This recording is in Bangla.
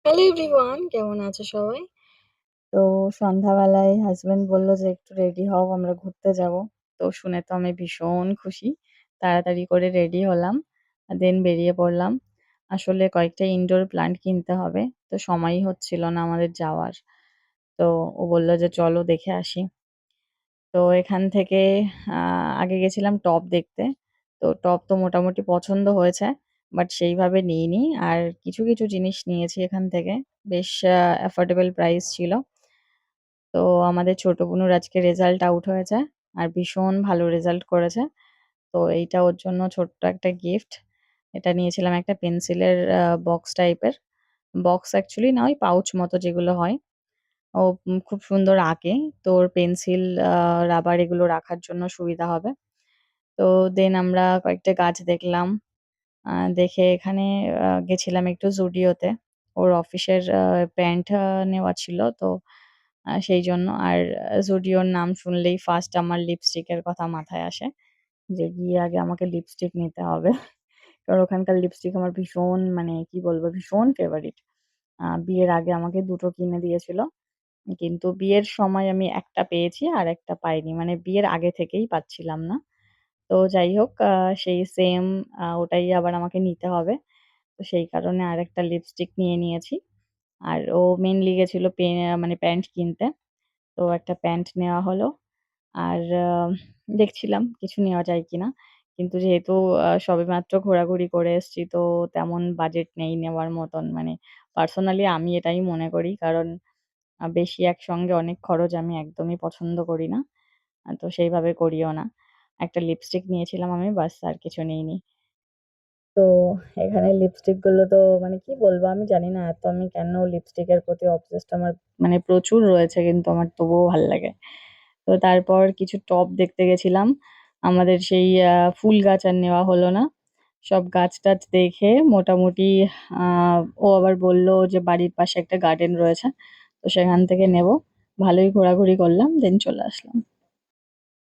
হ্যালো এভরিওয়ান, কেমন আছো সবাই? তো সন্ধ্যাবেলায় হাসব্যান্ড বলল যে একটু রেডি হও, আমরা ঘুরতে যাব। তো শুনে তো আমি ভীষণ খুশি। তাড়াতাড়ি করে রেডি হলাম। দেন বেরিয়ে পড়লাম। আসলে কয়েকটা ইনডোর প্ল্যান্ট কিনতে হবে। তো সময়ই হচ্ছিল না আমাদের যাওয়ার। তো ও বলল যে চলো দেখে আসি। তো এখান থেকে আগে গেছিলাম টব দেখতে। তো টব তো মোটামুটি পছন্দ হয়েছে। বাট সেইভাবে নিইনি। আর কিছু, কিছু জিনিস নিয়েছি এখান থেকে। বেশ অ্যাফোর্ডেবল প্রাইস ছিল। তো আমাদের ছোট বোনুর আজকে রেজাল্ট আউট হয়েছে। আর ভীষণ ভালো রেজাল্ট করেছে। তো এইটা ওর জন্য ছোট্ট একটা গিফট। এটা নিয়েছিলাম একটা পেন্সিলের বক্স টাইপের। বক্স অ্যাকচুয়ালি না, ওই পাউচ মতো যেগুলো হয়। ও খুব সুন্দর আঁকে। তো ওর পেন্সিল, রাবার এগুলো রাখার জন্য সুবিধা হবে। তো দেন আমরা কয়েকটা গাছ দেখলাম। দেখে এখানে গেছিলাম একটু জুডিওতে। ওর অফিসের প্যান্ট নেওয়া ছিল। তো সেইজন্য। আর জুডিওর নাম শুনলেই ফার্স্ট আমার লিপস্টিকের কথা মাথায় আসে। যে গিয়ে আগে আমাকে লিপস্টিক নিতে হবে। কারণ ওখানকার লিপস্টিক আমার ভীষণ, মানে কি বলবো, ভীষণ ফেভারিট। বিয়ের আগে আমাকে ২ টো কিনে দিয়েছিল। কিন্তু বিয়ের সময় আমি একটা পেয়েছি আর একটা পাইনি। মানে বিয়ের আগে থেকেই পাচ্ছিলাম না। তো যাই হোক, সেই সেম ওটাই আবার আমাকে নিতে হবে। তো সেই কারণে আরেকটা লিপস্টিক নিয়ে নিয়েছি। আর ও মেইনলি গেছিল মানে প্যান্ট কিনতে। তো একটা প্যান্ট নেওয়া হলো। আর দেখছিলাম কিছু নেওয়া যায় কিনা। কিন্তু যেহেতু সবেমাত্র ঘোরাঘুরি করে এসেছি, তো তেমন বাজেট নেই নেওয়ার মতন। মানে পার্সোনালি আমি এটাই মনে করি। কারণ বেশি একসঙ্গে অনেক খরচ আমি একদমই পছন্দ করি না। তো সেইভাবে করিও না। একটা লিপস্টিক নিয়েছিলাম আমি, ব্যাস, আর কিছু নিইনি। তো এখানে লিপস্টিক গুলো তো, মানে কি বলবো, আমি জানি না এত আমি কেন লিপস্টিকের প্রতি অবসেসড আমার, মানে প্রচুর রয়েছে, কিন্তু আমার তবুও ভাল লাগে। তো তারপর কিছু টব দেখতে গেছিলাম। আমাদের সেই ফুল গাছ আর নেওয়া হলো না। সব গাছ টাছ দেখে মোটামুটি ও আবার বলল যে বাড়ির পাশে একটা গার্ডেন রয়েছে। তো সেখান থেকে নেব। ভালোই ঘোরাঘুরি করলাম, দেন চলে আসলাম।